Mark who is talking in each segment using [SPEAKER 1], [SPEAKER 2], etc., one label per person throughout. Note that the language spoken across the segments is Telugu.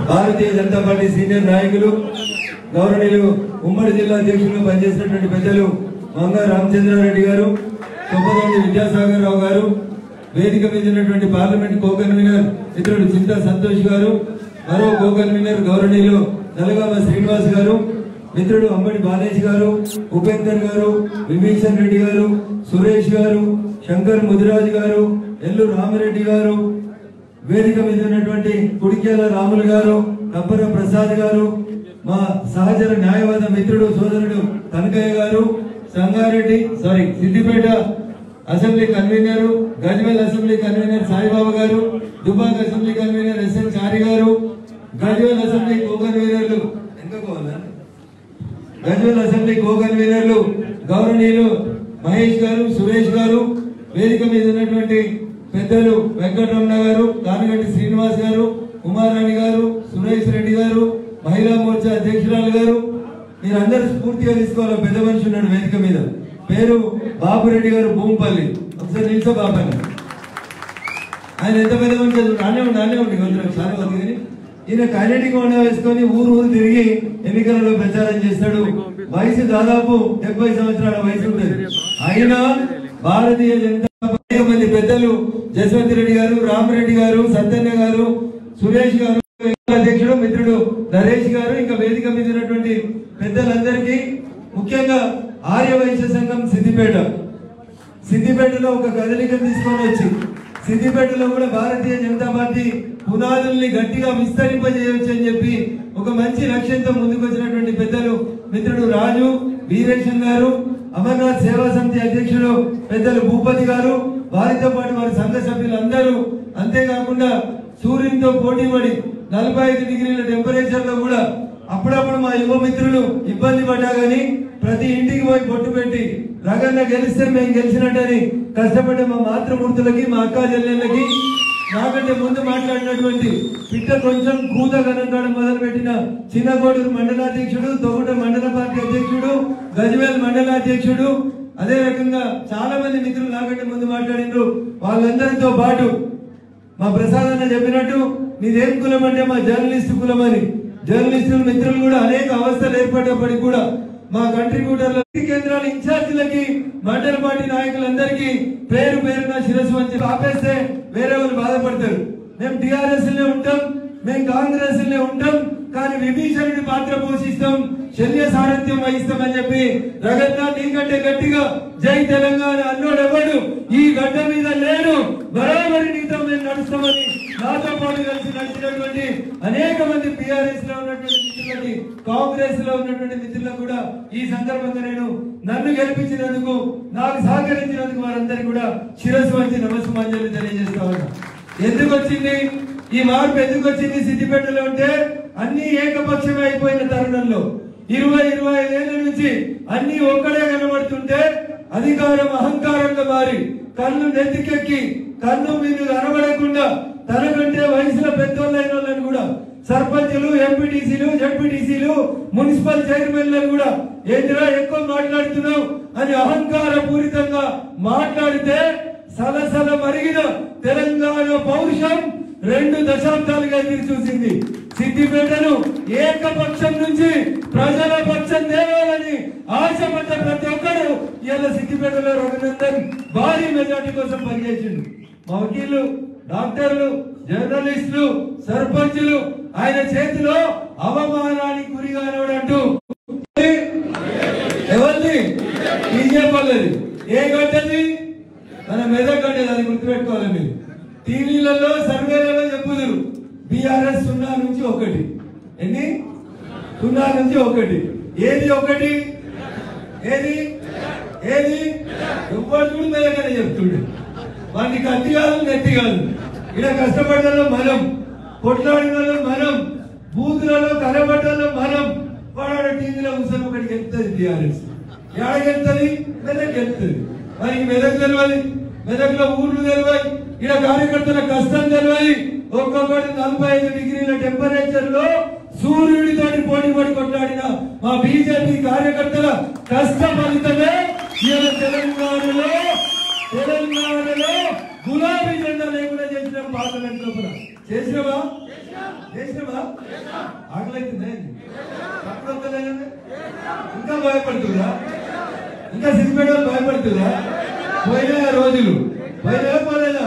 [SPEAKER 1] భారతీయ జనతా పార్టీ సీనియర్ నాయకులు గౌరవనీయులు ఉమ్మడి జిల్లా అధ్యక్షులుగా పనిచేసినటువంటి పెద్దలు మంగా రామచంద్రారెడ్డి గారు, కొప్పదండి విద్యాసాగర్ రావు గారు, వేదిక మీద ఉన్నటువంటి పార్లమెంట్ కో కన్వీనర్ మిత్రుడు చింతా సంతోష్ గారు, మరో కో కన్వీనర్ గౌరవనీయులు నలగామ శ్రీనివాస్ గారు, మిత్రుడు అంబడి బాలేజ్ గారు, ఉపేందర్ గారు, విభీషణ్ రెడ్డి గారు, సురేష్ గారు, శంకర్ ముదిరాజ్ గారు, ఎల్లు రామిరెడ్డి గారు, వేదిక మీద ఉన్నటువంటి కుడికేల రాములు గారు, కబ్బర ప్రసాద్ గారు, మా సహచర న్యాయవాద మిత్రుడు సోదరుడు కనకయ్య గారు, Sangareddy Siddipet assembly convener, Gajwel assembly convener Saibaba గారు, దుబాక్ అసెంబ్లీ కన్వీనర్ ఎస్ఎన్ చారి గారు, గజ్వేల్ అసెంబ్లీ కో కన్వీనర్లు గౌరవనీయులు మహేష్ గారు, సురేష్ గారు, వేదిక మీద ఉన్నటువంటి పెద్దలు వెంకటరమణ గారు, కానగంటి శ్రీనివాస్ గారు, కుమారాణి గారు, సురేష్ రెడ్డి గారు, మహిళా మోర్చా అధ్యక్షురాలు గారు, మీరందరూ స్ఫూర్తిగా తీసుకోవాలి. పెద్ద మనిషి ఉన్నాడు వేదిక మీద, పేరు బాబురెడ్డి గారు, భూంపల్లి. ఒకసారి నిల్చో బాబాని. ఆయన ఎంత పెద్ద మనిషి నానే ఉండి కొంచెం చాలా కానీ ఈయన కైనటిక్ హోండా వేసుకొని ఊరు తిరిగి ఎన్నికలలో ప్రచారం చేస్తాడు. వయసు దాదాపు 70 సంవత్సరాల వయసు ఉంటుంది. అయినా భారతీయ జనతా పార్టీ మంది పెద్దలు జస్వంత్ రెడ్డి గారు, రామరెడ్డి గారు, సత్యన్న గారు, సురేష్ గారు, అధ్యక్షుడు మిత్రుడు నరేష్ గారు, ఇంకా వేదిక మీద ఉన్నటువంటి పెద్దలందరికీ, ముఖ్యంగా ఆర్యవైశ్య సంఘం సిద్దిపేటలో ఒక కదలికను తీసుకొని వచ్చి సిద్దిపేటలో కూడా భారతీయ జనతా పార్టీ పునాదుల్ని గట్టిగా విస్తరింపజేయవచ్చు అని చెప్పి ఒక మంచి లక్ష్యంతో ముందుకు వచ్చినటువంటి పెద్దలు మిత్రుడు రాజు వీరేశం గారు, అమర్నాథ్ సేవా సమితి అధ్యక్షుడు పెద్దలు భూపతి గారు, వారితో పాటు వారి సంఘ సభ్యులందరూ, అంతేకాకుండా సూర్యునితో పోటీపడి 45 డిగ్రీల టెంపరేచర్ లో కూడా అప్పుడప్పుడు మా యువ మిత్రులు ఇబ్బంది పడ్డా గానీ ప్రతి ఇంటికి పోయి బొట్టు పెట్టి రగన్న గెలిస్తే మేము గెలిచినట్టని కష్టపడ్డ మా మాతృమూర్తులకి, మా అక్కా చెల్లెళ్ళకి, నాకంటే ముందు మాట్లాడినటువంటి పిట్ట కొంచెం కూత కనకాడం మొదలు పెట్టిన చిన్నగోడూరు మండలాధ్యక్షుడు, తొగుట మండల పార్టీ అధ్యక్షుడు, గజ్వేల్ మండలాధ్యక్షుడు, అదే రకంగా చాలా మంది మిత్రులు నాకంటే ముందు మాట్లాడినారు. వాళ్ళందరితో పాటు మా ప్రసాద్ అన్న చెప్పినట్టు నీదేం కులం అంటే మా జర్నలిస్టు కులం అని. జర్నలిస్టులు మిత్రులు కూడా అనేక అవస్థలు ఏర్పడినప్పటికీ కూడా మా కంట్రిబ్యూటర్ల కేంద్రాల ఇన్ఛార్జీలకి, మండల పార్టీ నాయకులందరికీ పేరు పేరున శిరస్సు వంచి ఆపేస్తే వేరే వాళ్ళు బాధపడతారు. మేము టిఆర్ఎస్ లే ఉంటాం, మేము కాంగ్రెస్ లే ఉంటాం, కానీ విభీషణుడి పాత్ర పోషిస్తాం, శల్య సారథ్యం వహిస్తామని చెప్పి రగన్న నీకంటే గట్టిగా జై తెలంగాణ అన్నోడెవడు ఈ గడ్డ మీద లేడు. బరాబరి నీతో మేము నడుస్తామని నాతో పాటు కలిసి నడిచినటువంటి అనేక మంది టిఆర్ఎస్ లో ఉన్నటువంటి మిత్రులకి, కాంగ్రెస్ లో ఉన్నటువంటి మిత్రులకు కూడా ఈ సందర్భంగా నన్ను గెలిపించినందుకు, నాకు సహకరించినందుకు వారందరికీ కూడా శిరస్సు వంచి నమస్సుమాంజలి తెలియజేస్తా ఉన్నా. ఎందుకు వచ్చింది ఈ మార్పు? ఎందుకు వచ్చింది సిద్దిపేటలో అంటే అన్ని ఏకపక్షమే అయిపోయిన తరుణంలో 20-25 ఏళ్ల నుంచి అన్ని ఒక్కడే కనబడుతుంటే అధికారం అహంకారంగా మారి కన్ను నెత్తికెక్కి కన్ను మీద కనబడకుండా తనకంటే వయసులో పెద్దోళ్ళైన వాళ్ళని కూడా సర్పంచులు, ఎంపీటీసీలు, జడ్పీటీసీలు, మున్సిపల్ చైర్మన్లను కూడా ఏంటిరా ఎక్కువ మాట్లాడుతున్నావు అని అహంకార పూరితంగా మాట్లాడితే సలసల మరిగిన తెలంగాణ పౌరుషం 2 దశాబ్దాలుగా ఎదురు చూసింది. సిద్దిపేటను ఏకపక్షం నుంచి ప్రజల పక్షం తేవాలని ఆశపడ్డ ప్రతి ఒక్కరు ఇలా సిద్దిపేటలో రఘునందన్ భారీ మెజార్టీ కోసం పనిచేసిండు. మా వకీళ్లు, డాక్టర్లు, జర్నలిస్టులు, సర్పంచులు ఆయన చేతిలో అవమానానికి గురిగానోడంటూ ఎవరిది? బీజేపీ. ఏ గడ్డది? మన మెదక్ గడ్డది. అది గుర్తుపెట్టుకోవాలి మీరు. టీవీలలో సర్వేలలో చెప్పుదురు బీఆర్ఎస్ 0 నుంచి 1. ఎన్ని? 0 నుంచి 1. ఏది 1? ఏది ఎవ్వరు చూడు మెదకనే చెప్తుండే. వాడికి కత్తి కాదు, నెత్తి కాదు. ఇలా కష్టపడ్డలో మనం, కొట్లాడినలో మనం, బూతులలో కనబడ్డలో మనం. వాడు టీవీలో కూర్చొని ఒకటి గెలుస్తుంది టీఆర్ఎస్. ఎడ గెలుతుంది? మెదక్ గెలుతుంది. వారికి మెదక్ తెలియాలి, మెదక్లో ఊర్లు తెలియాలి, ఇక్కడ కార్యకర్తల కష్టం తెలియాలి. ఒక్కొక్కటి 45 డిగ్రీల టెంపరేచర్ లో సూర్యుడితో పోటీపడి కొట్లాడిన మా బీజేపీ కార్యకర్తల కష్ట ఫలితమే తెలంగాణలో గులాబీ జెండా లేకుండా చేసిన పార్లమెంట్ లోపల చేసినవా ఆకలైతుందా ఇంకా భయపడుతుందా ఇంకా సిద్దిపేట భయపడుతుందా పోయినా రోజులు పోలేదా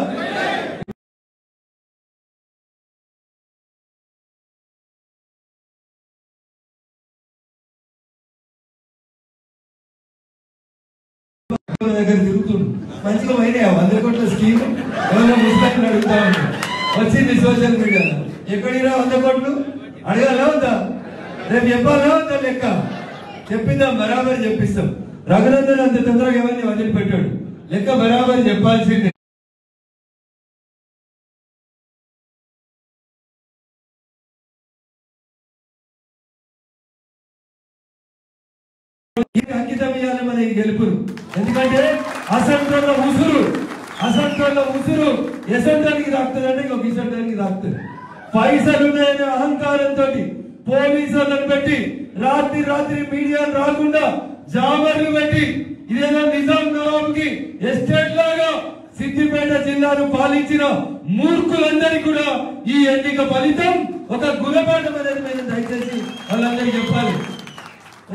[SPEAKER 1] దగ్గర తిరుగుతుండు మంచిగా పోయినాయా 100 కోట్ల స్కీమ్ ఎవరో ముస్లింలు అడుగుతా ఉన్నాడు వచ్చింది సోషల్ మీడియాలో ఎక్కడిరా 100 కోట్లు అడగాలా ఉందా రేపు చెప్పాలా ఉందా లెక్క చెప్పిందాం బరాబర్ చెప్పిస్తాం రఘునందన్ అంత తొందరగా ఎవరిని వదిలిపెట్టాడు లెక్క బరాబర్ చెప్పాల్సిందే అంకితం ఇవ్వాలి మన ఈ గెలుపును ఎందుకంటే అసంతోళ్ళ ఉసురు ఎసంటానికి తాకుతుందంటే ఇంకొక ఇసంటానికి తాకుతుంది పైసలు ఉన్నాయనే అహంకారంతో పోలీసు వాళ్ళని పెట్టి రాత్రి మీడియాను రాకుండా జామర్లు పెట్టి ఇదేదో నిజాం నవాబ్కి ఎస్టేట్ లాగా సిద్దిపేట జిల్లాను పాలించిన మూర్ఖులందరికీ కూడా ఈ ఎన్నిక ఫలితం ఒక గుణపాఠం అనేది మేము దయచేసి వాళ్ళందరికీ చెప్పాలి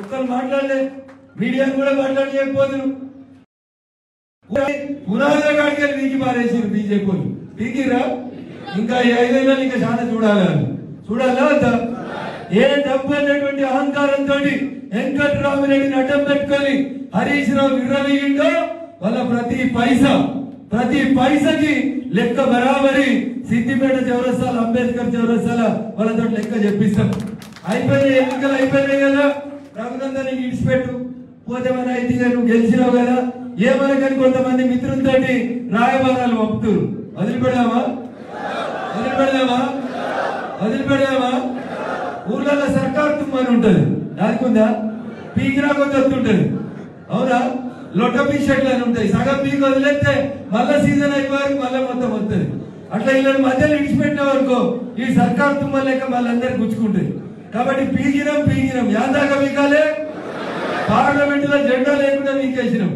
[SPEAKER 1] ఒక్కరు మాట్లాడలే మీడియాను కూడా మాట్లాడలేకపోతున్నారు పునాదుల కాడికి వెళ్ళి పీకి పారేసారు బీజేపీ వాళ్ళు పీకిరా ఇంకా 5 ఏళ్ళు ఇంకా చాలా చూడాలా అంత ఏ డబ్బు అనేటువంటి అహంకారంతో వెంకటరామిరెడ్డిని అడ్డం పెట్టుకొని హరీష్ రావు విర్రవీగిండో వాళ్ళ ప్రతి పైసకి లెక్క బరాబరి సిద్దిపేట చౌరస్తాల అంబేద్కర్ చౌరస్తాల వాళ్ళతో లెక్క చెప్పిస్తాం అయిపోయినాయి ఎన్నికలు అయిపోయినాయి కదా రఘునందన్ ఇడిచిపెట్టు పోతే మన అయితే నువ్వు గెలిచినావు కదా ఏమనకని కొంతమంది మిత్రులతో రాయబారాలు పంపుతారు వదిలిపెడదామా ఊర్లలో సర్కార్ తుమ్మని ఉంటది దానికుందా పీకిరా కొంచెం వస్తుంటది అవునా లొట్ట పీ షర్ట్లు అని ఉంటాయి సగం పీకి వదిలేస్తే మళ్ళా సీజన్ అయిపోయాక మళ్ళీ మొత్తం వస్తుంది అట్లా ఇళ్ళని మధ్యలో ఇడిచిపెట్టిన వరకు ఈ సర్కార్ తుమ్మ లేక వాళ్ళందరూ గుచ్చుకుంటాయి కాబట్టి పీకినం యాదాకా పీకాలే పార్లమెంట్ లో జెండా లేకుండా పీకేసినాం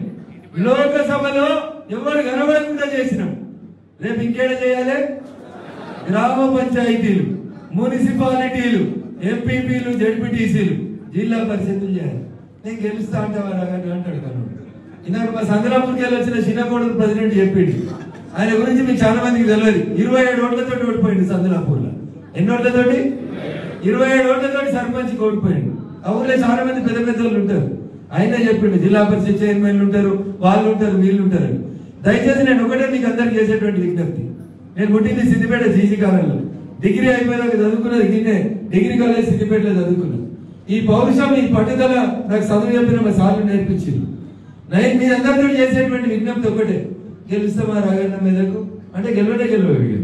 [SPEAKER 1] లోకసభలో ఎవరు కనబడకుండా చేసినాం రేపు ఇంకేడ చేయాలి గ్రామ పంచాయతీలు మున్సిపాలిటీలు ఎంపీపీలు జడ్పీటీసీలు జిల్లా పరిషత్తులు చేయాలి నేను గెలుస్తా అంటావారా అంటాడు కను ఇందాక మా సంద్రాపూర్కి వెళ్ళి వచ్చిన చిన్నకోడలు ప్రెసిడెంట్ చెప్పిండు ఆయన గురించి మీకు చాలా మందికి తెలియదు 27 ఓట్లతో ఓడిపోయింది సంద్రాపూర్లో ఎన్ని ఓట్లతోటి 27 ఓట్లతోటి సర్పంచ్ ఓడిపోయిండు ఆ ఊర్లో చాలా మంది పెద్ద వాళ్ళు ఉంటారు ఆయనే చెప్పిండు జిల్లా పరిషత్ చైర్మన్లు ఉంటారు వాళ్ళు ఉంటారు వీళ్ళు ఉంటారు దయచేసి నేను ఒకటే మీకు అందరికి చేసేటువంటి విజ్ఞప్తి నేను పుట్టింది సిద్దిపేట జీజీ కాలంలో డిగ్రీ అయిపోయినాక చదువుకున్నది గిన్నే డిగ్రీ కాలేజ్ సిద్దిపేటలో చదువుకున్నా ఈ పౌరుషం ఈ పట్టుదల నాకు చదువు చెప్పిన మా సార్లు నేర్పించింది నేను మీ అందరితో చేసేటువంటి విజ్ఞప్తి ఒకటే గెలుస్తామా రాగన్న మీదకు అంటే గెలవడు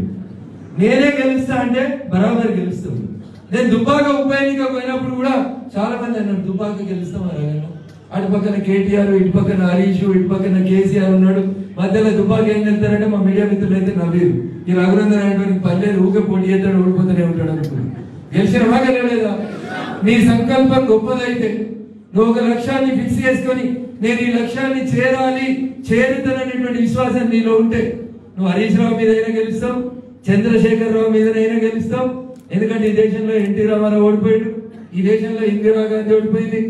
[SPEAKER 1] నేనే గెలుస్తా అంటే బరాబర్ గెలుస్తాను నేను దుబ్బాక ఉప ఎన్నిక పోయినప్పుడు కూడా చాలా మంది అన్నాడు దుబ్బాక గెలుస్తామా రాగన్న అటు పక్కన కేటీఆర్ ఇటు పక్కన హరీష్ ఇటు పక్కన కేసీఆర్ ఉన్నాడు మధ్యలో దుబ్బాక ఏం వెళ్తారంటే మా మీడియా మిత్రులు అయితే నవ్వేరు ఈ రఘునందన్ అనేటువంటి పల్లెలు ఊకే పోటీ చేస్తాడు ఓడిపోతూనే ఉంటాడు అనుకున్నాడు గెలిచినవా గెలవలేదా నీ సంకల్పం గొప్పదైతే నువ్వు ఒక లక్ష్యాన్ని ఫిక్స్ చేసుకొని నేను ఈ లక్ష్యాన్ని చేరుతాననేటువంటి విశ్వాసం నీలో ఉంటే నువ్వు హరీష్ రావు మీదైనా గెలుస్తావు చంద్రశేఖర్ రావు మీదనైనా గెలుస్తావు ఎందుకంటే ఈ దేశంలో ఎన్టీ రామారావు ఓడిపోయాడు ఈ దేశంలో ఇందిరాగాంధీ ఓడిపోయింది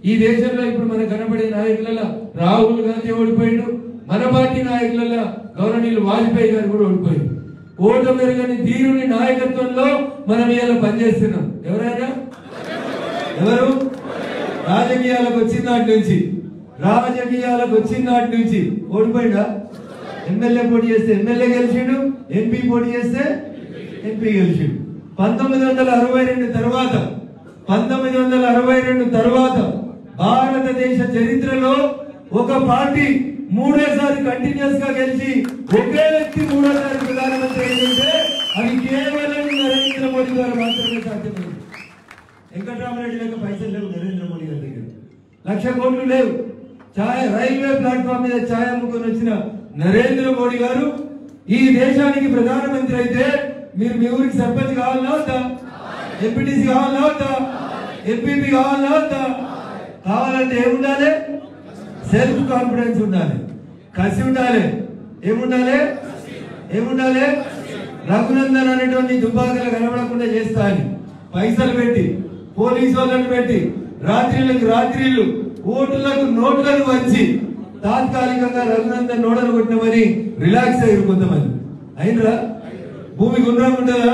[SPEAKER 1] ఈ దేశంలో ఇప్పుడు మనకు కనబడే నాయకులలో రాహుల్ గాంధీ ఓడిపోయాడు మన పార్టీ నాయకులలో గౌరవనీయులు వాజ్పేయి గారు కూడా ఓడిపోయాడు ఓటు మెరుగని ధీరుని నాయకత్వంలో మనం ఇలా పనిచేస్తున్నాం ఎవరు రాజకీయాలకు వచ్చిన నాటి నుంచి ఓడిపోయినా ఎమ్మెల్యే పోటీ చేస్తే ఎమ్మెల్యే గెలిచిండు ఎంపీ పోటీ చేస్తే ఎంపీ గెలిచిండు 1962 తర్వాత భారతదేశ చరిత్రలో ఒక పార్టీ 3సారి కంటిన్యూస్ గా గెలిచి ఒకే వ్యక్తి 3సారి ప్రధానమంత్రి ఏంటంటే అది కేవలం నరేంద్ర మోడీ గారు మాత్రమే సాధ్యమైంది వెంకటరామరెడ్డి లేక పైసలు లేవు నరేంద్ర మోడీ గారి దగ్గర 1,00,000 కోట్లు లేవు రైల్వే ప్లాట్ఫామ్ మీద ఛాయ్ అమ్ముకొని వచ్చిన నరేంద్ర మోడీ గారు ఈ దేశానికి ప్రధానమంత్రి అయితే మీరు మీ ఊరికి సర్పంచ్ కావాలన్నా వద్దా ఎంపీటీసీ కావాలన్నా వద్దా ఎంపీపీ కావాలన్నా వద్దా కావాలంటే ఏముండాలి సెల్ఫ్ కాన్ఫిడెన్స్ ఉండాలి కసి ఉండాలి ఏముండాలి రఘునందన్ అనేటువంటి దుబ్బాకలు కనబడకుండా చేస్తా అని పైసలు పెట్టి పోలీసు వాళ్ళని పెట్టి రాత్రిళ్ళు ఓటులకు నోట్లను వచ్చి తాత్కాలికంగా రఘునందన్ నోడలు కొట్టినమని రిలాక్స్ అయ్యారు కొంతమంది. అయినరా భూమి గుండ్రం ఉంటుందా?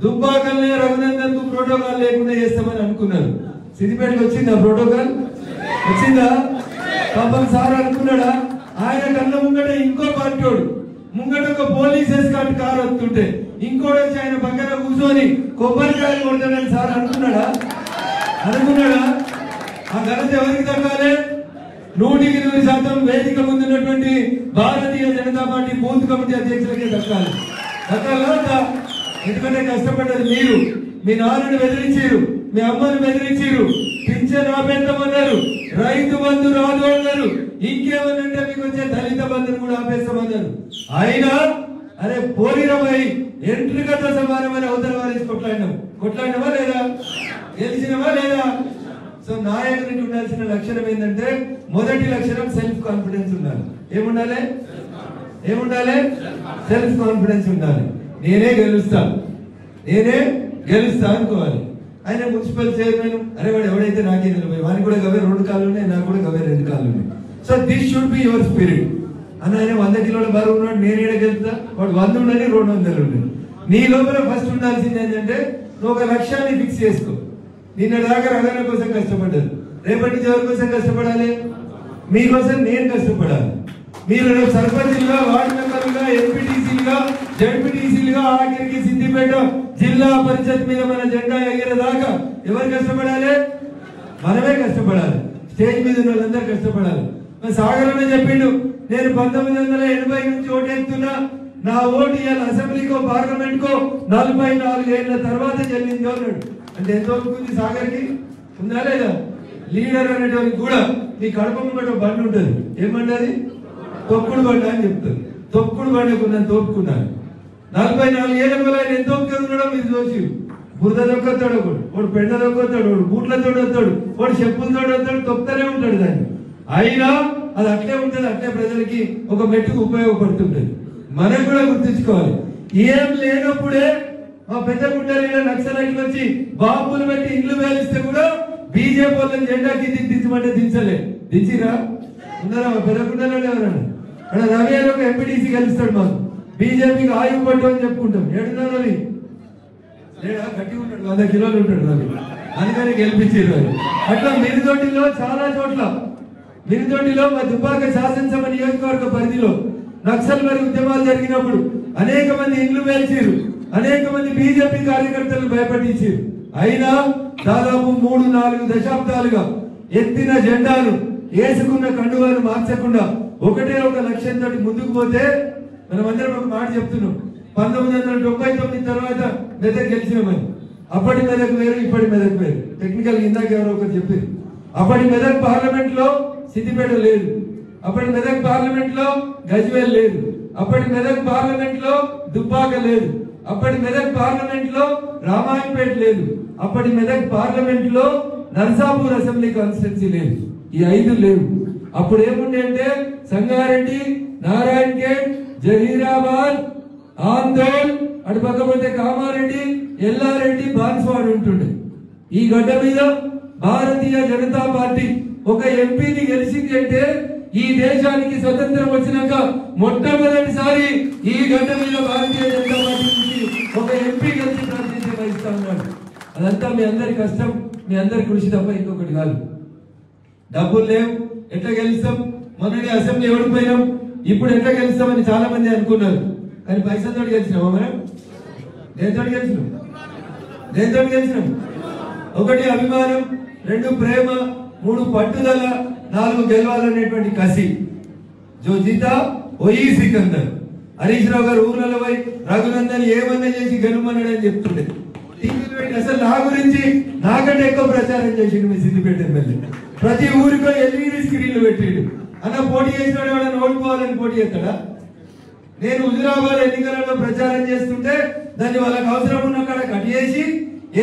[SPEAKER 1] దుబ్బాకల్నే రఘునందన్ కు ప్రోటోకాల్ లేకుండా చేస్తామని అనుకున్నారు. సిద్దిపేటకి వచ్చిందా ప్రోటోకాల్? వచ్చిందా? పాపం సార్ అనుకున్నాడా? ఆయన కళ్ళ ముంగట ఇంకో పార్టీడు ముంగట ఒక పోలీస్ ఎస్కార్ట్ కారు వస్తుంటే ఇంకోటి వచ్చి ఆయన పక్కన కూర్చొని కొబ్బరికాయలు కొడతాడని సార్ అనుకున్నాడా? ఆ ఘనత ఎవరికి దక్కాలి? 100% వేదిక ముందున్నటువంటి Bharatiya Janata party booth committee అధ్యక్షులకే దక్కాలి. దక్కాలా? ఎందుకంటే కష్టపడ్డది మీరు. మీ నాన్నని బెదిరించారు, మీ అమ్మని బెదిరించారు, పింఛన్ ఆపేస్తామన్నారు, రైతు బంధు రాదు అన్నారు, ఇంకేమనంటే మీకు వచ్చే దళిత బంధుని కూడా ఆపేస్తామన్నారు. అయినా అరే పోలిరమై ఎంట్రికతో సమానమైన అవతల వారికి కొట్లాడినవా లేదా? గెలిచినవా లేదా? సో నాయకునికి ఉండాల్సిన లక్షణం ఏంటంటే మొదటి లక్షణం సెల్ఫ్ కాన్ఫిడెన్స్ ఉండాలి. ఏముండాలి? సెల్ఫ్ కాన్ఫిడెన్స్ ఉండాలి. నేనే గెలుస్తా అనుకోవాలి. ఆయన మున్సిపల్ చైర్మన్ అరే వాడు ఎవడైతే నాకే నిలబోయి వానికి కూడా గవే 2 కాళ్ళు ఉన్నాయి, నాకు కూడా గవే 2 కాళ్ళు ఉన్నాయి. So this should be your spirit. అన్న ఆయన 100 కిలోల బరువు ఉన్నాడు, నేనే గెలుస్తా, వాడు 100 ఉండని 200 ఉండని. నీ లోపల ఫస్ట్ ఉండాల్సింది ఏంటంటే నువ్వు ఒక లక్ష్యాన్ని ఫిక్స్ చేసుకో. నిన్న దాకా రగన కోసం కష్టపడ్డారు, రేపటి నుంచి ఎవరి కోసం కష్టపడాలి? మీకోసం నేను కష్టపడాలి. మీరు రేపు సర్పంచ్లుగా, వార్డు మెంబర్లుగా, ఎంపీటీసీలుగా, జడ్పీటీసీలుగా, ఆఖరికి సిద్దిపేట జిల్లా పరిషత్ మీద మన జెండా ఎగిరేదాకా ఎవరు కష్టపడాలి? మనమే కష్టపడాలి. స్టేజ్ మీద ఉన్న వాళ్ళందరూ కష్టపడాలి. సాగరనే చెప్పిండు, నేను 1980 నుంచి ఓటేస్తున్నా, నా ఓటు ఇవాళ అసెంబ్లీకో పార్లమెంట్ కో 44 ఏళ్ల తర్వాత చెల్లింది అన్నాడు. అంటే ఎంత ఓపుకుంది సాగర్కి? ఉందా లేదా? లీడర్ అనేటువంటి కూడా మీ కడప ముంగట బండి ఉంటుంది, ఏమంటది? తొక్కుడు బండి అని చెప్తారు. తొక్కుడు బండికి నన్ను తోపుకున్నాను. 44 ఏళ్ళ వల్ల ఆయన ఎంత ఒప్పుకున్నాడో మీరు చూసి. బురద దొక్కుతాడు ఒకడు, వాడు పెండ దొక్కుతాడు, వాడు బూట్లతో వస్తాడు, వాడు చెప్పులతో వస్తాడు, తొక్కుతూనే ఉంటాడు దాన్ని. అయినా అది అట్లే ఉంటుంది, అట్లే ప్రజలకి ఒక మెట్టుకు ఉపయోగపడుతుంటది. మనం కూడా గుర్తుంచుకోవాలి. ఏం లేనప్పుడే మా పెద్ద గుండెలు నక్సలైట్లు వచ్చి బాంబులు పెట్టి ఇల్లు వేలిస్తే కూడా బీజేపీ వాళ్ళని జెండా కింది దించమంటే దించలే. దించిరా? ఉన్నారా మా పెద్ద గుండెలో? ఎవరన్నా అక్కడ రవి అని ఒక ఎంపీటీసీ గెలుస్తాడు, మాకు బీజేపీకి ఆయువు పట్టు అని చెప్పుకుంటాం. ఏడున్నా రవి? లేడా? గట్టి ఉంటాడు, 100 కిలోలు ఉంటాడు రవి, అందుకని గెలిపించారు రవి. అట్లా మిరుదొడ్డిలో చాలా చోట్ల, మిరుదొడ్డిలో మా దుబ్బాక శాసనసభ నియోజకవర్గ పరిధిలో నక్సల్ మరి ఉద్యమాలు జరిగినప్పుడు అనేక మంది ఇండ్లు వేల్చారు, అనేక మంది బీజేపీ కార్యకర్తలను భయపట్టించారు. అయినా దాదాపు 3-4 దశాబ్దాలుగా ఎత్తిన జెండాను, వేసుకున్న కండువాను మార్చకుండా ఒకటే ఒక లక్ష్యంతో ముందుకు పోతే మనమందరం ఒక మాట చెప్తున్నాం. 1999 తర్వాత మెదక్ గెలిచినామని. అప్పటి మెదక్ వేరు, ఇప్పటి మెదక్ వేరు. టెక్నికల్ ఇందాక ఎవరో ఒకరు చెప్పారు. అప్పటి మెదక్ పార్లమెంట్ లో సిద్దిపేట లేదు, అప్పటి మెదక్ పార్లమెంట్ లో గజ్వేల్ లేదు, అప్పటి మెదక్ పార్లమెంట్ లో దుబ్బాక లేదు, అప్పటి మెదక్ పార్లమెంట్ లో రామాయంపేట లేదు, అప్పటి మెదక్ పార్లమెంట్ లో నర్సాపూర్ అసెంబ్లీ కాన్స్టిట్యున్సీ లేదు. ఈ 5 లేవు. అప్పుడు ఏముండే అంటే సంగారెడ్డి, నారాయణ్ ఖేడ్, జహీరాబాద్, ఆందోళ్, అటు పక్కపోతే కామారెడ్డి, ఎల్లారెడ్డి, బాన్స్వాడ్ ఉంటుండే. ఈ గడ్డ మీద భారతీయ జనతా పార్టీ ఒక ఎంపీని గెలిచింది అంటే ఈ దేశానికి స్వతంత్రం వచ్చినాక మొట్టమొదటిసారి ఈ గడ్డ మీద భారతీయ జనతా పార్టీ నుంచి ఒక ఎంపీ గెలిచి ప్రాతినిధ్యం వహిస్తా ఉన్నాడు. అదంతా మీ అందరి కష్టం, మీ అందరి కృషి తప్ప ఇంకొకటి కాదు. డబ్బులు లేవు, ఎట్లా గెలుస్తాం? మొన్నటి అసెంబ్లీ ఓడిపోయినాం, ఇప్పుడు ఎట్లా గెలుస్తామని చాలా మంది అనుకున్నారు. కానీ పైసలతో గెలిచినామా మనం? దేంతో గెలిచినాం? 1 అభిమానం, 2 ప్రేమ, 3 పట్టుదల, 4 గెలవాలనేటువంటి కసి. జో జీతా ఓయి సికందర్. హరీష్ రావు గారు ఊర్లలో పోయి రఘునందన్ ఏమన్నా చేసి గెలుమన్నాడని చెప్తుండే. టీవీలు పెట్టి అసలు నా గురించి నాకంటే ఎక్కువ ప్రచారం చేసిండు మీ సిద్దిపేట ఎమ్మెల్యే. ప్రతి ఊరికో ఎల్ఈడి స్క్రీన్లు పెట్టిండు. అన్న పోటీ చేసినాడు, ఎవడన్నా ఓడిపోవాలని పోటీ చేస్తాడా? నేను హుజురాబాద్ ఎన్నికలలో ప్రచారం చేస్తుంటే దాన్ని వాళ్ళకి అవసరం ఉన్న కాడ కట్ చేసి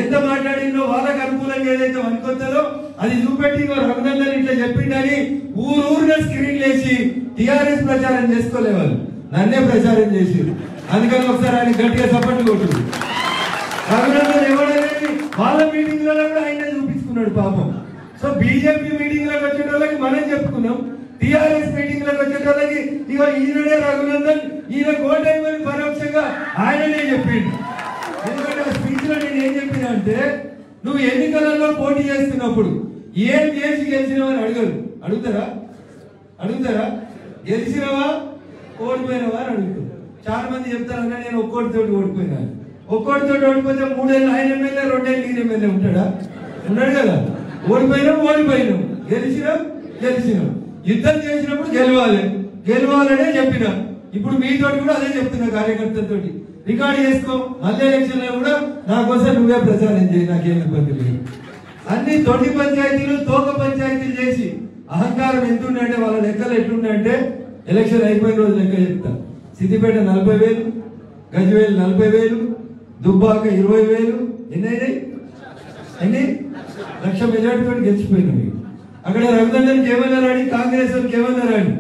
[SPEAKER 1] ఎంత మాట్లాడిందో వాళ్ళకి అనుకూలంగా ఏదైతే అనుకుంటుందో అది చూపెట్టి రఘునందన్ ఇట్లా చెప్పిండని ఊరూరుగా స్క్రీన్ లేచి టిఆర్ఎస్ ప్రచారం చేసుకోలేవాళ్ళు, నన్నే ప్రచారం చేసి అందుకని ఒకసారి ఆయన గట్టిగా సపోర్ట్ కొట్టు. రఘునందన్ ఎవడనేది వాళ్ళ మీటింగ్లలో కూడా ఆయన చూపించుకున్నాడు పాపం. సో బీజేపీ మీటింగ్ లకు వచ్చే వాళ్ళకి మనం చెప్పుకున్నాం, టిఆర్ఎస్ మీటింగ్ లకు వచ్చే వాళ్ళకి ఇక ఈయననే రఘునందన్, ఈయన కోటేమని పరోక్షంగా ఆయననే చెప్పిండు. ఎందుకంటే ఆ స్పీచ్ లో నేను ఏం చెప్పినా అంటే, నువ్వు ఎన్నికలలో పోటీ చేస్తున్నప్పుడు ఏం చేసి గెలిచినావని అడుగుతారా? గెలిచినవా ఓడిపోయినవా అని అడుగుతారు. చాలా మంది చెప్తారన్నా నేను ఒక్కోటితోటి ఓడిపోయినా. ఒక్కోటితోటి ఓడిపోతే 3 ఏళ్ళు ఆయన ఎమ్మెల్యే, 2 ఏళ్ళు ఈయన ఎమ్మెల్యే ఉంటాడా? ఉన్నాడు కదా. ఓడిపోయినాం, గెలిచినాం. యుద్ధం చేసినప్పుడు గెలవాలనే చెప్పినా. ఇప్పుడు మీతోటి కూడా అదే చెప్తున్నా, కార్యకర్తలతోటి రికార్డు చేసుకో. మళ్ళీ ఎలక్షన్ లో కూడా నా కోసం నువ్వే ప్రచారం చేయి, నాకేం ఇబ్బంది లేదు. అన్ని తొండి పంచాయతీలు, తోక పంచాయతీలు చేసి అహంకారం ఎంత ఉందంటే, వాళ్ళ లెక్కలు ఎట్లున్నాయంటే, ఎలక్షన్ అయిపోయిన రోజు లెక్క చెప్తా. సిద్దిపేట 40,000, గజ్వేల్ 40,000, దుబ్బాక 20,000. ఎన్ని లక్ష మెజార్టీతో గెలిచిపోయినాయి. అక్కడ రఘునందన్ కేవలరాని, కాంగ్రెస్ కేవలరాని.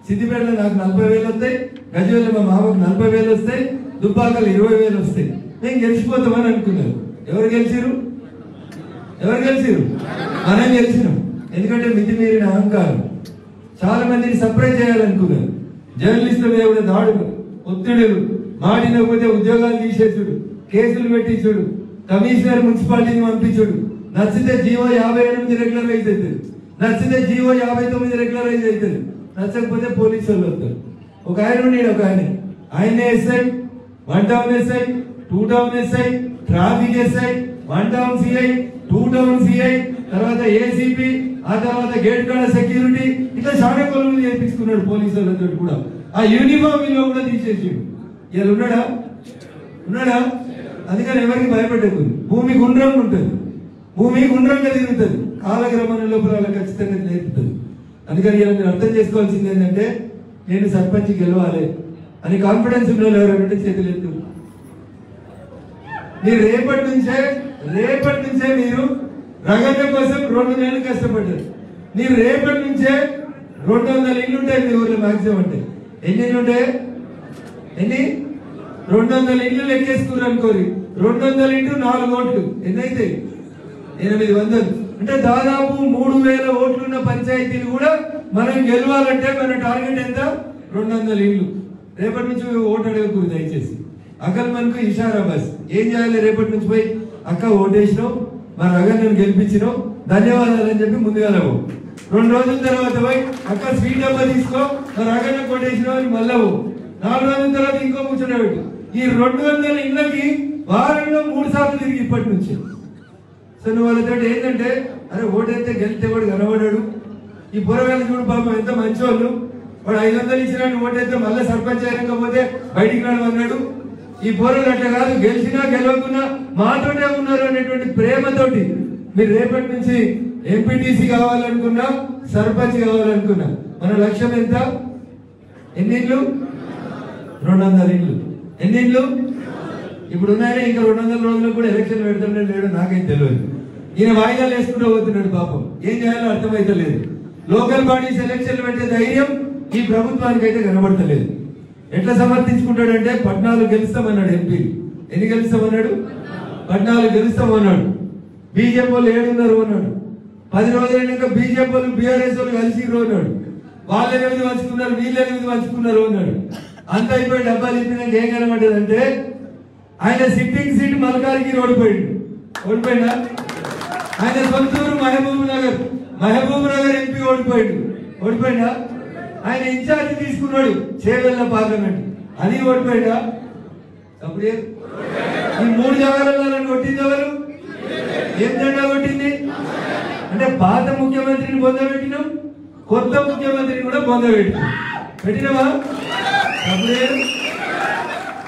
[SPEAKER 1] సిద్దిపేటలో నాకు 40,000 వస్తాయి, గజ్వేల్ మా మామకు 40,000 వస్తాయి, దుబ్బాకలు 20,000 వస్తాయి. నేను గెలిచిపోతామని అనుకున్నారు. ఎవరు గెలిచిరు? మనం గెలిచినాం. ఎందుకంటే మితిమీరిన అహంకారం. చాలా మందిని సర్ప్రైజ్ చేయాలనుకున్నారు. జర్నలిస్టుల మీద కూడా దాడులు, ఒత్తిడులు, మాడినకపోతే ఉద్యోగాలు తీసేసుడు, కేసులు పెట్టించుడు, కమిషనర్ మున్సిపాలిటీని పంపించుడు, నచ్చితే జీవో 58 రెగ్యులరైజ్ అవుతుంది, నచ్చితే జీవో 59 రెగ్యులరైజ్ అవుతుంది, నచ్చకపోతే పోలీసు వాళ్ళు వస్తారు. ఒక ఆయన ఉన్నాడు, ఆయనే SI, 1 town SI, 2 town SI, traffic SI, 1 town CI, 2 town CI, తర్వాత ఏసీపీ, ఆ తర్వాత గేట్ కాడ సెక్యూరిటీ, ఇట్లా చాలా కొలువులు చేయించుకున్నాడు పోలీసు వాళ్ళతో కూడా. ఆ యూనిఫామ్ లో కూడా తీసేసి ఇలా ఉన్నాడా? అందుకని ఎవరికి భయపడదు. భూమి గుండ్రంగా ఉంటుంది, భూమి గుండ్రంగా తిరుగుతుంది, కాలక్రమణ లోపల ఖచ్చితంగా నేర్పుతుంది. అందుకని ఇలా మీరు అర్థం చేసుకోవాల్సింది ఏంటంటే, నేను సర్పంచ్ గెలవాలి అని కాన్ఫిడెన్స్ ఉన్న వాళ్ళు ఎవరంటే చేతులు ఎత్తు. మీరు రేపటి నుంచే మీరు రగన్న కోసం 2 నెలలు కష్టపడ్డారు. మీరు రేపటి నుంచే 200 ఇళ్ళు ఉంటాయి మీ ఊర్లో మాక్సిమం. అంటే ఎన్ని ఇళ్ళు ఉంటాయి? 200 ఇళ్ళు లెక్కేసుకున్నారు అనుకోరి. 200 ఇంటూ 4 ఓట్లు ఎన్ని అవుతాయి? 800. అంటే దాదాపు 3,000 ఓట్లున్న పంచాయతీలు కూడా మనం గెలవాలంటే మన టార్గెట్ ఎంత? 200 ఇళ్ళు. రేపటి నుంచి ఓటు అడగకూడదు దయచేసి. అకల్ మనకు ఇషారా బస్. ఏం చేయాలి? రేపటి నుంచి పోయి అక్క ఓటేసినావు, మా రగన్నను గెలిపించినావు, ధన్యవాదాలు అని చెప్పి ముందుగా 2 రోజుల తర్వాత పోయి అక్క స్వీట్ డబ్బా తీసుకో, మా రగన్న కొట్టేసినావు అని మళ్ళా 4 రోజుల తర్వాత ఇంకో కూర్చొని పెట్టు. ఈ 200 ఇళ్ళకి వారంలో 3 సార్లు తిరిగి ఇప్పటి నుంచి. సో నువ్వు వాళ్ళతో ఏంటంటే, అరే ఓటైతే గెలిస్తే వాడు కనబడాడు, ఈ పొరగాళ్ళు చూడు పాపం ఎంత మంచివాళ్ళు, వాడు 500 ఇచ్చినాడు ఓటైతే మళ్ళీ సర్పంచ్ అయినకపోతే బయటికి రావన్నాడు. ఈ పోరలు అట్లా కాదు, గెలిచినా గెలవకున్నా మాతోనే ఉన్నారు అనేటువంటి ప్రేమతోటి మీరు రేపటి నుంచి ఎంపీటీసీ కావాలనుకున్నా, సర్పంచ్ కావాలనుకున్నా మన లక్ష్యం ఎంత? ఎన్ని ఇళ్ళు? 200 ఇళ్ళు. ఎన్ని ఇళ్ళు ఇప్పుడు ఉన్నాయని? ఇంకా 200 రోజులకు కూడా ఎలక్షన్ పెడతాడో లేడో నాకేం తెలియదు. ఈయన వాయిదాలు వేసుకుంటూ పోతున్నాడు పాపం. ఏం చేయాలో అర్థమైతే లేదు. లోకల్ బాడీస్ ఎలక్షన్లు పెట్టే ధైర్యం ఈ ప్రభుత్వానికి అయితే కనబడతలేదు. ఎట్లా సమర్థించుకుంటాడంటే 14 గెలుస్తామన్నాడు ఎంపీ. ఎన్ని గెలుస్తామన్నాడు? 14 గెలుస్తామన్నాడు. బీజేపీ వాళ్ళు 7 అన్నాడు. 10 రోజులైనాక బీజేపీ వాళ్ళు బీఆర్ఎస్ వాళ్ళు కలిసి అన్నాడు. వాళ్ళు 8 పంచుకున్నారు, వీళ్ళు 8 పంచుకున్నారు అన్నాడు. అంత అయిపోయి డబ్బాలు ఇప్పినాక ఏం కనబడ్డదంటే, ఆయన సిట్టింగ్ సీట్ మల్కాజ్గిరి ఓడిపోయిందా? ఆయన సొంతూరు మహబూబ్ నగర్ ఎంపీ ఓడిపోయిందా? ఆయన ఇన్ఛార్జ్ తీసుకున్నాడు చేవెళ్ళ పార్లమెంట్, అది ఓడిపోయిందా? అప్పుడు ఈ 3 జాగాలలో కొట్టింది ఎవరు? ఏం జెండా కొట్టింది? అంటే పాత ముఖ్యమంత్రిని పొందబెట్టినాం, కొత్త ముఖ్యమంత్రిని కూడా పెట్టినావా? అప్పుడే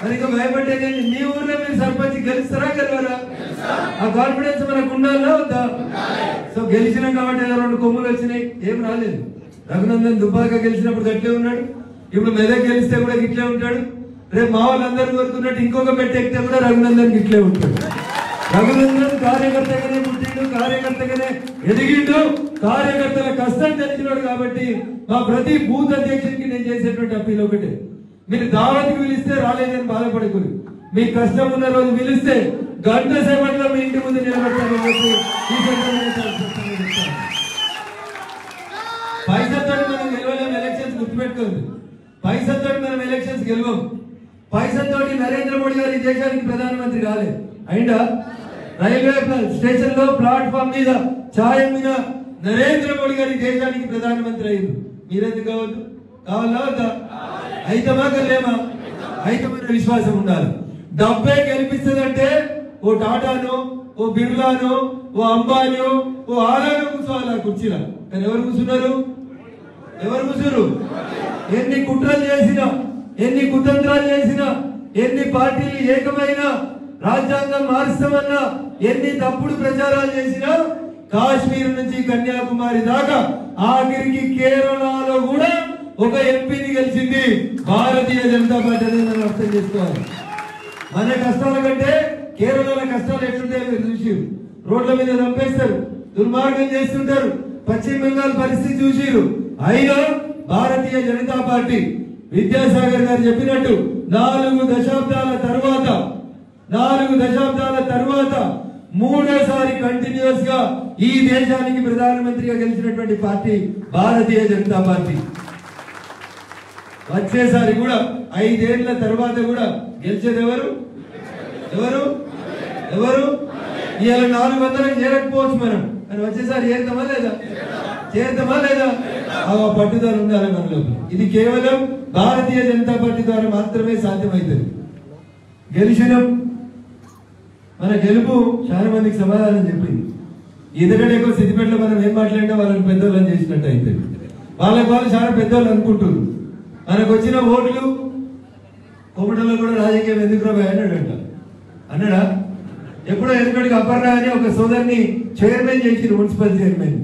[SPEAKER 1] మరి ఇంకా భయపడేది. మీ ఊర్లో మీరు సర్పంచ్ గెలుస్తారా గెలవరా? ఆ కాన్ఫిడెన్స్ మనకు ఉండాలా వద్దా? సో గెలిచినాం కాబట్టి 2 కొమ్ములు వచ్చినాయి, ఏం రాలేదు. రఘునందన్ దుబ్బాక గెలిచినప్పుడు గట్లే ఉన్నాడు, ఇప్పుడు మెదక్ గెలిస్తే కూడా గిట్లే ఉంటాడు. రేపు మా వాళ్ళందరూ కోరుకున్నట్టు ఇంకొక పెట్టె ఎక్కితే కూడా రఘునందన్ గిట్లే ఉంటాడు. రఘునందన్ కార్యకర్తగానే పుట్టిండు, కార్యకర్తగానే ఎదిగిండు, కార్యకర్తల కష్టం తెలిసినాడు. కాబట్టి మా ప్రతి బూత్ అధ్యక్షుడికి నేను చేసేటువంటి అప్పీల్ ఒకటే, మీరు దావత్కి పిలిస్తే రాలేదని బాధపడకూడదు. మీ కష్టం ఉన్న రోజు పిలిస్తే గంట సేపట్లో మీ ఇంటి ముందు నిలబెట్టాలని చెప్పి ఈ పైసతో మనం గెలవలేం. ఎలక్షన్స్ గుర్తుపెట్టుకోండి. పైసతో మనం ఎలక్షన్స్ గెలవం. పైసతో నరేంద్ర మోడీ గారు ఈ దేశానికి ప్రధానమంత్రి కాలేదు. అయినా రైల్వే స్టేషన్ లో ప్లాట్ఫామ్ మీద ఛాయం మీద నరేంద్ర మోడీ గారి దేశానికి ప్రధానమంత్రి అయింది. మీరెందుకు కావద్దు? కావాలా వద్దా? అయితమా కలేమా? అయితే మన విశ్వాసం ఉండాలి. డబ్బే గెలిపిస్తుందంటే ఓ టాటాను, ఓ బిర్లాను, ఓ అంబాను, ఓ ఆదాను కూర్చోవాలి ఆ కుర్చీలో. కానీ ఎవరు కూర్చున్నారు? ఎవరు కూర్చున్నారు? ఎన్ని కుట్రలు చేసినా, ఎన్ని కుతంత్రాలు చేసినా, ఎన్ని పార్టీలు ఏకమైనా, రాజ్యాంగం మారుస్తామన్నా, ఎన్ని తప్పుడు ప్రచారాలు చేసినా, కాశ్మీర్ నుంచి కన్యాకుమారి దాకా ఆఖరికి కేరళలో కూడా ఒక ఎంపీని గెలిచింది భారతీయ జనతా పార్టీ అనేది మనం అర్థం చేసుకోవాలి. మన కష్టాల కంటే కేరళలో కష్టాలు ఎట్లుంటాయో మీరు చూసి, రోడ్ల మీద చంపేస్తారు, దుర్మార్గం చేస్తుంటారు. పశ్చిమ బెంగాల్ పరిస్థితి చూసిరు. అయినా భారతీయ జనతా పార్టీ విద్యాసాగర్ గారు చెప్పినట్టు 4 దశాబ్దాల తర్వాత మూడోసారి కంటిన్యూస్ గా ఈ దేశానికి ప్రధానమంత్రిగా గెలిచినటువంటి పార్టీ భారతీయ జనతా పార్టీ. వచ్చేసారి కూడా 5 ఏళ్ల తర్వాత కూడా గెలిచేది ఎవరు? ఇవాళ 400 చేరకపోవచ్చు మనం, అని వచ్చేసారి చేద్దామా లేదా? ఆ పట్టుదల ఉండాలి మనలో. ఇది కేవలం భారతీయ జనతా పార్టీ ద్వారా మాత్రమే సాధ్యమవుతుంది. గెలిచినాం. మన గెలుపు చాలా మందికి సమాధానం చెప్పింది. ఎందుకంటే ఎక్కువ సిద్దిపేటలో మనం ఏం మాట్లాడినా వాళ్ళని పెద్దోళ్ళని చేసినట్టు అయితే వాళ్ళు చాలా పెద్దోళ్ళు అనుకుంటున్నారు. మనకు వచ్చిన ఓట్లు కోమటలో కూడా రాజకీయం ఎందుకు అన్నాడా? ఎప్పుడో ఎందుకంటే అపర్ణ అని ఒక సోదరిని చైర్మన్ చేసి మున్సిపల్ చైర్మన్.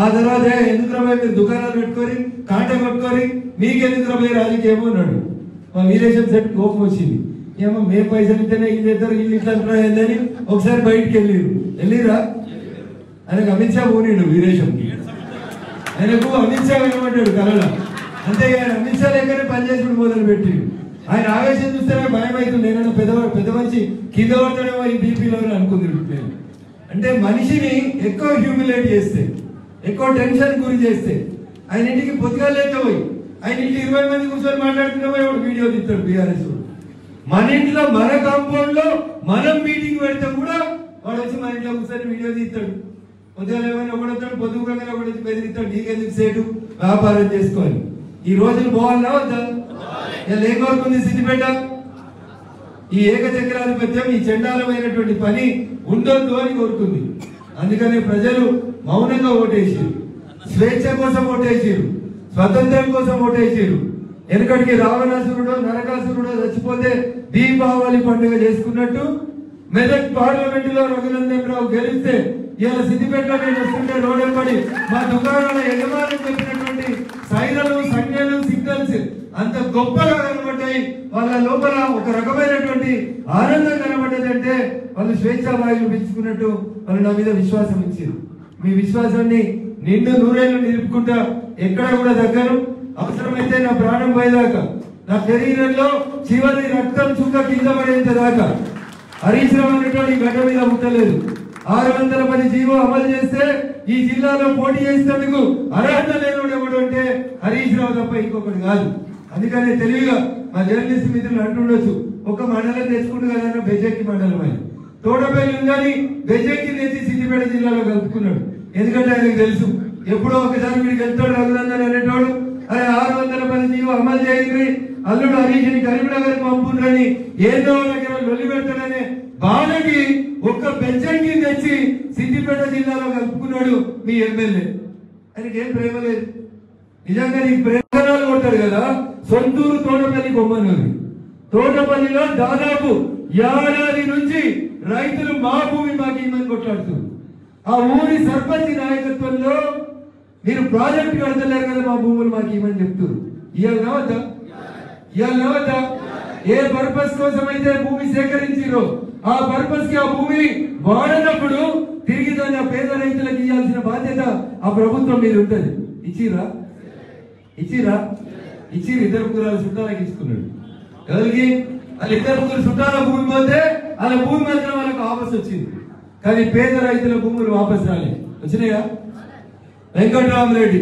[SPEAKER 1] ఆ తర్వాత ఎందుకు మీరు దుకాణాలు పెట్టుకొని కాంట కొట్టుకొని మీకెందుకు రాజకీయం అన్నాడు. మా వీరేశం సెట్ కోపం వచ్చింది. ఏమో మేము పైసలు ఇస్తేనే ఇది ఇద్దరు ఇల్లు ఇట్లా అంటున్నాయని ఒకసారి బయటికి వెళ్ళిరా. ఆయనకు అమిత్ షా ఊనిడు వీరేశంకి. ఆయనకు అమిత్ షా వినమంటాడు కళలో. అంతేగాని అమిత్ షా లేకనే పనిచేసుకుని మొదలు పెట్టి ఆయన ఆవేశం చూస్తేనే భయం అవుతుంది. నేను పెద్ద మనిషి కింద పడతాడేమో ఈ బీపీలో అనుకుంది. అంటే మనిషిని ఎక్కువ హ్యూమిలేట్ చేస్తే, ఎక్కువ టెన్షన్ గురి చేస్తే, ఆయన ఇంటికి పొద్దుగా లేకపోయి ఆయన ఇంటికి 20 మంది కూర్చొని మాట్లాడుతున్నామో ఎవడు వీడియో తీస్తాడు బీఆర్ఎస్. మన ఇంట్లో మన కాంపౌండ్ లో మనం మీటింగ్ పెడితే కూడా వాడు వచ్చి మన ఇంట్లో కూర్చొని వీడియో తీస్తాడు. పొద్దుగా ఏమైనా ఒకడొస్తాడు, పొద్దుగా ఒకటి వచ్చి బెదిరిస్తాడు. నీకెందుకు సేటు వ్యాపారం చేసుకోవాలి. ఈ రోజులు పోవాలన్నా వద్దా? ఏం కోరుకుంది సిద్దిపేట? ఈ ఏకచక్రాధిపత్యం, ఈ చండాలమైనటువంటి పని ఉండొద్దు అని కోరుకుంది. అందుకనే ప్రజలు మౌనంగా ఓటేసారు. స్వేచ్ఛ కోసం ఓటేసారు, స్వతంత్రం కోసం ఓటేసారు. ఎందుకంటే రావణాసురుడో నరకాసురుడో చచ్చిపోతే దీపావళి పండుగ చేసుకున్నట్టు మెదక్ పార్లమెంట్ లో రఘునందన్ రావు గెలిస్తే ఇలా సిద్దిపేటలో నేను వస్తుంటే రోడ్డు పడి మా దుకాణాల యజమానులు చెప్పినటువంటి సైరలు, సంజ్ఞలు, సిగ్నల్స్ అంత గొప్పగా కనబడ్డాయి. వాళ్ళ లోపల ఒక రకమైనటువంటి ఆనందం కనబడ్డదంటే వాళ్ళు స్వేచ్ఛా వాయువులు పీల్చుకున్నట్టు వాళ్ళు నా మీద విశ్వాసం ఇచ్చారు. మీ విశ్వాసాన్ని నిండు నూరేళ్లు నిలుపుకుంటా ఎక్కడ కూడా దగ్గర అవసరమైతే నా ప్రాణం పోయేదాకా, నా శరీరంలో చివరి రక్తం చుక్క కింద పడేంత దాకా హరీష్ రావు అనేటువంటి గడ్డ మీద ముట్టలేదు. 610 జీవో అమలు చేస్తే ఈ జిల్లాలో పోటీ చేసేందుకు అర్హత లేనివాడు ఎవడు అంటే హరీష్ రావు తప్ప ఇంకొకటి కాదు. అందుకనే తెలివిగా మా జర్నలిస్ట్ మిత్రులు అంటుండొచ్చు, ఒక మండలం తెచ్చుకుంటూ కదా బెజెక్కి మండలం అని. తోటపల్లి ఉందని బెజెక్కి తెచ్చి సిద్దిపేట జిల్లాలో కలుపుకున్నాడు. ఎందుకంటే ఆయనకు తెలుసు ఎప్పుడో ఒకసారి వీడికి వెళ్తాడు రఘునందన్ అనేటోడు. అరే 610 జీవో అమలు చేయండి, అల్లుడు హరీష్ని కరీంనగర్ పంపుండ్రని ఏదో దగ్గర లొల్లి పెడతాడనే బాధకి ఒక్క బెజ్జంకి తెచ్చి సిద్దిపేట జిల్లాలో కలుపుకున్నాడు మీ ఎమ్మెల్యే. ఆయనకి ఏం ప్రేమ లేదు. నిజంగా నీకు ప్రేమలు కొట్టాడు కదా. సొంతూరు తోటపల్లి బొమ్మనూరు. తోటపల్లిలో దాదాపు 1 ఏడాది నుంచి రైతులు మా భూమి మాకు ఇమ్మని కొట్లాడుతున్నారు. ఆ ఊరి సర్పంచ్ నాయకత్వంలో మీరు ప్రాజెక్టు కడతలేరు కదా, మా భూములు మాకు ఇవ్వని చెప్తున్నారు. ఇవాళ ఏ పర్పస్ కోసం అయితే భూమి సేకరించారో ఆ పర్పస్ కి ఆ భూమిని వాడనప్పుడు తిరిగి దాన్ని ఆ పేద రైతులకు ఇవ్వాల్సిన బాధ్యత ఆ ప్రభుత్వం మీద ఉంటుంది. ఇచ్చిరా 2 కులాల చుట్టాలకు ఇచ్చుకున్నాడు. ఎవరికి వాళ్ళు ఇద్దరు ముగ్గురు చుట్టాల భూమి పోతే వాళ్ళ భూమి మాత్రం వాళ్ళకి వాపసు వచ్చింది. కానీ పేద రైతుల భూములు వాపసు రాలేదు. వచ్చినాయా? వెంకట్రామరెడ్డి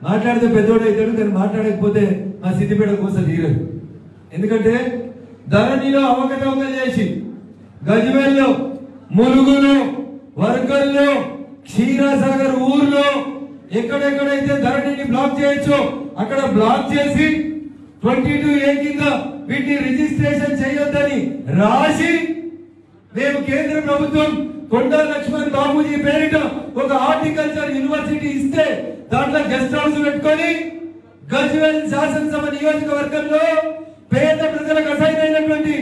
[SPEAKER 1] మాట్లాడితే పెద్దోడు అవుతాడు, కానీ మాట్లాడకపోతే మా సిద్దిపేట కోసం తీరదు. ఎందుకంటే ధరణిలో అవకతవకలు చేసి గజ్వేల్లో, ములుగులో, వర్గల్లో, క్షీరసాగర్ ఊర్లో ఎక్కడెక్కడైతే ధరణిని బ్లాక్ చేయొచ్చో అక్కడ బ్లాక్ చేసి 22A కింద వీటిని రిజిస్ట్రేషన్ చేయొద్దని రాసి మేము కేంద్ర ప్రభుత్వం కొండా లక్ష్మణ్ బాబూజీ పేరిట ఒక హార్టికల్చర్ యూనివర్సిటీ ఇస్తే దాంట్లో గెస్ట్ హౌస్ పెట్టుకొని గజ్వేల్ శాసనసభ నియోజకవర్గంలో పేద ప్రజలకు అసైనటువంటి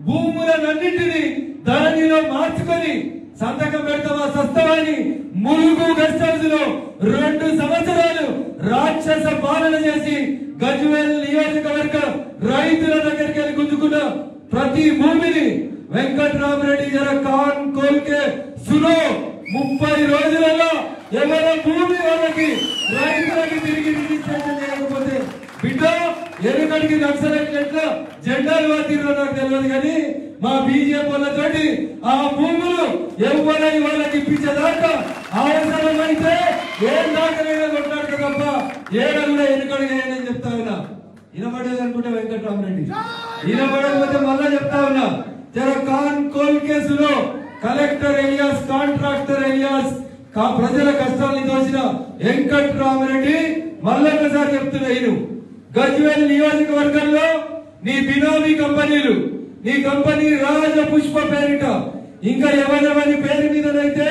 [SPEAKER 1] భూములన్నింటినీ ధరణిలో మార్చుకొని సంతకం పెడతావా సస్తవాని ములుగు గెస్ట్ హౌస్ లో 2 సంవత్సరాలు రాక్షస పాలన చేసి గజ్వేల్ నియోజకవర్గ రైతుల దగ్గరికి వెళ్ళి గుంజుకున్న ప్రతి భూమిని వెంకట్రామరెడ్డి జర కాన్ కోల్కే సునో 30 రోజులలో ఎవరి భూమి వాళ్ళకి రైతులకి తిరిగి రిజిస్ట్రేషన్ చేయకపోతే బిడ్డ ఎరుకడికి నక్సలైట్ల జెండాలు వాటిలో నాకు తెలియదు, కానీ మా బీజేపీ వాళ్ళతోటి ఆ భూములు ఎవరైనా వాళ్ళకి ఇప్పించేదాకా అవసరమైతే ఏం దాకనైనా కొట్లాడక తప్ప ఏడ కూడా ఎరుకడికి వేయని చెప్తా ఉన్నా. వినబడేది అనుకుంటే వెంకట్రామరెడ్డి, వినబడకపోతే మళ్ళా చెప్తా ఉన్నా. జర కాన్ కోల్ కేసులో కలెక్టర్ ఎలియాస్, కాంట్రాక్టర్ ఎలియాస్, ప్రజల కష్టాన్ని దోచిన వెంకట్రామరెడ్డి మళ్ళొకసారి చెప్తున్నా. గజ్వేల్ నియోజకవర్గంలో నీ బినామీ కంపెనీలు, నీ కంపెనీ రాజపుష్ప పేరిట ఇంకా ఎవరెవరి పేరు మీదనైతే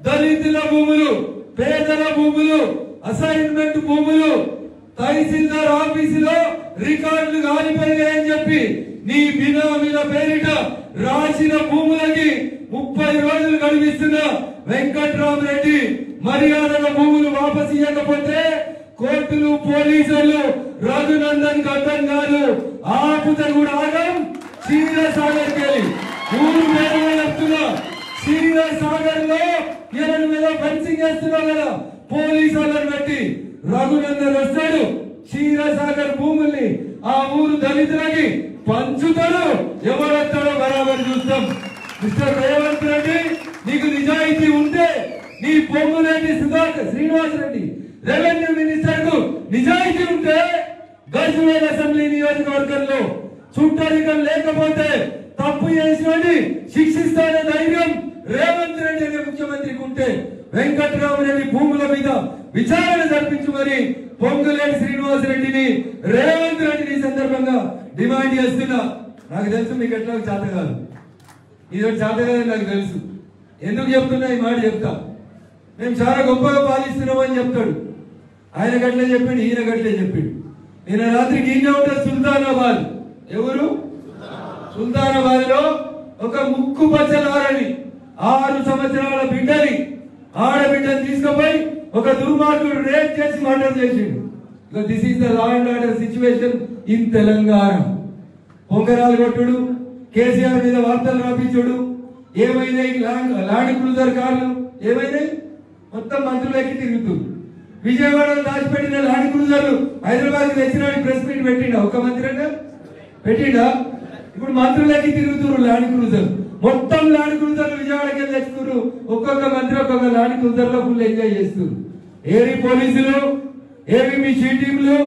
[SPEAKER 1] దళితుల భూములు, పేదల భూములు, అసైన్మెంట్ భూములు తహసీల్దార్ ఆఫీసులో రికార్డులు కాలిపోయినాయని చెప్పి నీ బినామీల పేరిట రాసిన భూములకి 30 రోజులు గడిపిస్తున్న వెంకట్రామరెడ్డి మర్యాదగా భూములు వాపసు ఇవ్వకపోతే కోర్టులు, పోలీసులు రఘునందన్ గడ్డం గారు ఆపుతే కూడా ఆగం. క్షీరసాగర్ కెళ్ళి ఊరు పేరు చెప్తున్నా. క్షీరసాగర్ లో ఎరడు మీద ఫెన్సింగ్ వేస్తున్నావు కదా, పోలీసు వాళ్ళని పెట్టి రఘునందన్ వస్తాడు. క్షీరసాగర్ భూముల్ని ఆ ఊరు దళితులకి పంచుతాడు. ఎవరొస్తాడో బరాబర్ చూస్తాం. మిస్టర్ రేవంత్ రెడ్డి, నీకు నిజాయితీ ఉంటే నీ పొంగులేటి శ్రీనివాస్ రెడ్డి రెవెన్యూ మినిస్టర్ కు నిజాయితీ ఉంటే గజ్వేల్ అసెంబ్లీ నియోజకవర్గంలో చుట్టరికం లేకపోతే తప్పు చేసినని శిక్షిస్తానే ధైర్యం రేవంత్ రెడ్డి అనే ముఖ్యమంత్రికి ఉంటే వెంకట్రామరెడ్డి భూముల మీద విచారణ జరిపించమని పొంగులేటి శ్రీనివాస్ రెడ్డిని, రేవంత్ రెడ్డిని సందర్భంగా డిమాండ్ చేస్తున్నా. నాకు తెలుసు మీకు ఎట్లా చేత కాదు, ఇది చేత కాదని నాకు తెలుసు. ఎందుకు చెప్తున్నా ఈ మాట చెప్తా. మేము చాలా గొప్పగా పాలిస్తున్నామని చెప్తాడు. ఆయన గట్లే చెప్పిండు, ఈయన గట్లే చెప్పిండు. నిన్న రాత్రికి ఈయన ఉంటే సుల్తానాబాద్. ఎవరు? సుల్తానాబాద్ లో ఒక ముక్కు పచ్చలారని 6 సంవత్సరాల బిడ్డని, ఆడబిడ్డని తీసుకుపోయి ఒక దుర్మార్గుడు రేప్ చేసి మర్డర్ చేసిండు. This is the law and order situation in Telangana. పొంగరాలు కొట్టుడు, కేసీఆర్ మీద వార్తలు రాపించుడు, ఏమైనాయి ల్యాండ్ క్రూజర్ కార్లు ఏమైనాయి మొత్తం మంత్రులకి తిరుగుతూ. విజయవాడలో దాచిపెట్టిన ల్యాండ్ క్రూజర్లు హైదరాబాద్ తెచ్చినాడు. ప్రెస్ మీట్ పెట్టిండా? ఒక మంత్రి అంటే పెట్టిండా? ఇప్పుడు మంత్రులకి తిరుగుతున్నారు ల్యాండ్ క్రూజర్. మొత్తం ల్యాండ్ క్రూజర్లు విజయవాడకి వెళ్ళి తెచ్చుకున్నారు. ఒక్కొక్క మంత్రి ఒక్కొక్క ల్యాండ్ క్రూజర్ లో ఫుల్ ఎంజాయ్ చేస్తున్నారు. ఏవి పోలీసులు, ఏవి మీ షీ టీంలు?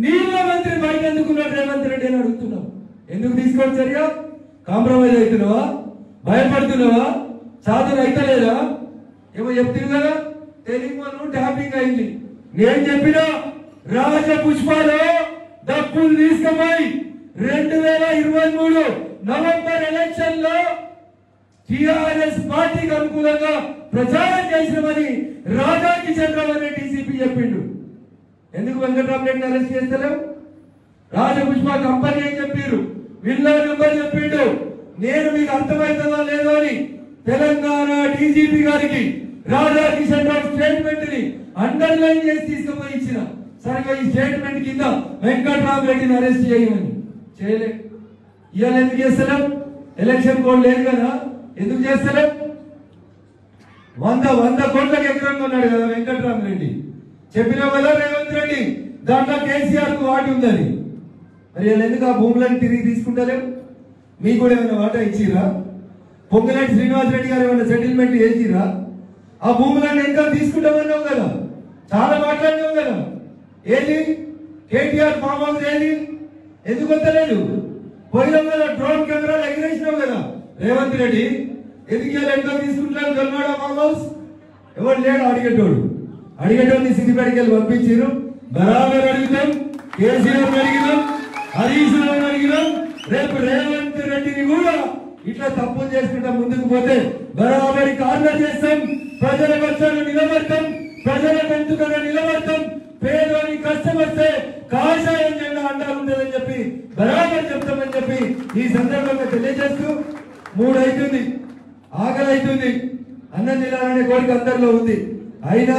[SPEAKER 1] నీళ్ళ మంత్రి బయట ఎందుకున్నాడు రేవంత్ రెడ్డి అని అడుగుతున్నావు. ఎందుకు తీసుకొచ్చారుగా? కాంప్రమైజ్ అవుతున్నావా? భయపడుతున్నావా? సాధన అయితలేదా? ఏమో చెప్తుంది కదా, తెలుగు ట్యాపింగ్ అయింది. నేను చెప్పినా రాజపుష్పలో డబ్బులు తీసుకుపోయి 2023 నవంబర్ ఎలక్షన్ లో టిఆర్ఎస్ పార్టీకి అనుకూలంగా ప్రచారం చేసినామని రాజా కిషన్ రావు అనే డీసీపీ చెప్పిండు. ఎందుకు వెంకట్రామరెడ్డిని అరెస్ట్ చేస్తలేవు? రాజపుష్ప కంపెనీ అని చెప్పారు, విల్లా నెంబర్ చెప్పిండు. నేను మీకు అర్థమవుతుందా లేదో అని తెలంగాణ డీజీపీ గారికి రాజా కిషన్ రావు స్టేట్మెంట్ ని అండర్లైన్ చేసి తీసుకుపోయి ఇచ్చిన. సరిగా ఈ స్టేట్మెంట్ కింద వెంకట్రామరెడ్డిని అరెస్ట్ చేయమని చేయలే. ఇవాళ ఎందుకు చేస్తలేం? ఎలక్షన్ కోడ్ లేదు కదా, ఎందుకు చేస్తలే? 100 కోట్లకు ఎకరం కొన్నాడు కదా వెంకటరామరెడ్డి. చెప్పినా కదా రేవంత్ రెడ్డి, దాంట్లో కేసీఆర్ కు వాటి ఉందని. మరి వీళ్ళు ఎందుకు ఆ భూములను తిరిగి తీసుకుంటలేరు? మీకు కూడా ఏమైనా వాటా ఇచ్చిరా? పొంగులేటి శ్రీనివాసరెడ్డి గారు ఏమైనా సెటిల్మెంట్ చేసిరా? ఆ భూములను ఎంత తీసుకుంటామన్నావు కదా, చాలా మాట్లాడినావు కదా. ఏది కేటీఆర్ ఫామ్ హౌస్ ఏది? ఎందుకు వద్దలేదు? పోయిన కదా డ్రోన్ కెమెరాలు ఎగిరేసినావు కదా రేవంత్ రెడ్డి. ఎందుకు ఎంత తీసుకుంటున్నావు గల్మాడ ఫామ్ హౌస్? ఎవరు లేడు అడిగేటోడిని సిద్దిపేటకి వెళ్ళి పంపించారు. బరాబర్ అడుగుతాం, కేసీఆర్ అడిగినాం, హరీష్ రావు అడిగినాం. రేపు రేవంత్ రెడ్డిని కూడా ఇట్లా తప్పులు చేసుకుంటా ముందుకు పోతే బరాబరి కార్నర్ చేస్తాం. ప్రజల పక్షాన నిలబడతాం, ప్రజల గొంతుకగా నిలబడతాం. పేదోని కష్టం వస్తే కాషాయం జెండా అండాలు ఉంటుందని చెప్పి బరాబర్ చెప్తామని చెప్పి ఈ సందర్భంగా తెలియజేస్తూ, 3 అవుతుంది, ఆకలి అవుతుంది, అన్నం తినాలనే కోరిక అందరిలో ఉంది. అయినా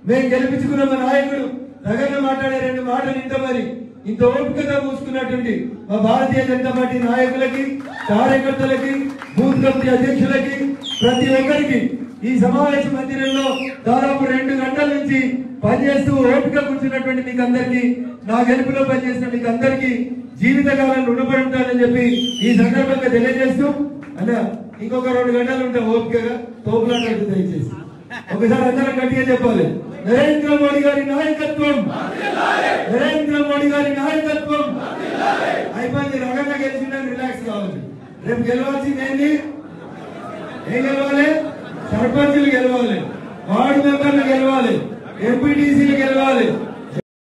[SPEAKER 1] మేము గెలిపించుకున్న మా నాయకుడు రగన్న మాట్లాడే 2 మాటలు ఇంత మరి ఇంత ఓపికగా మూసుకున్నటువంటి మా భారతీయ జనతా పార్టీ నాయకులకి, కార్యకర్తలకి, బూత్ కమిటీ అధ్యక్షులకి, ప్రతి ఒక్కరికి ఈ సమావేశ మందిరంలో దాదాపు 2 గంటల నుంచి పనిచేస్తూ ఓపిక కూర్చున్నటువంటి మీకు అందరికీ, నా గెలుపులో పనిచేసిన మీకు అందరికీ జీవితకాలం రుణపడి ఉంటానని చెప్పి ఈ సందర్భంగా తెలియజేస్తూ, అన్న ఇంకొక 2 గంటలు ఉంటా ఓపికగా తోపులాంటి దయచేసి ఒకసారి అందరం గట్టిగా చెప్పాలి. నరేంద్ర మోడీ గారి నాయకత్వం, నరేంద్ర మోడీ గారి నాయకత్వం. అయిపోయింది, రగన్న గెలిచిందని రిలాక్స్ కావాలి. రేపు గెలవాల్సింది ఏంటి? ఏం గెలవాలి? సర్పంచులు గెలవాలి, వార్డు మెంబర్లు గెలవాలి, ఎంపీటీసీలు గెలవాలి,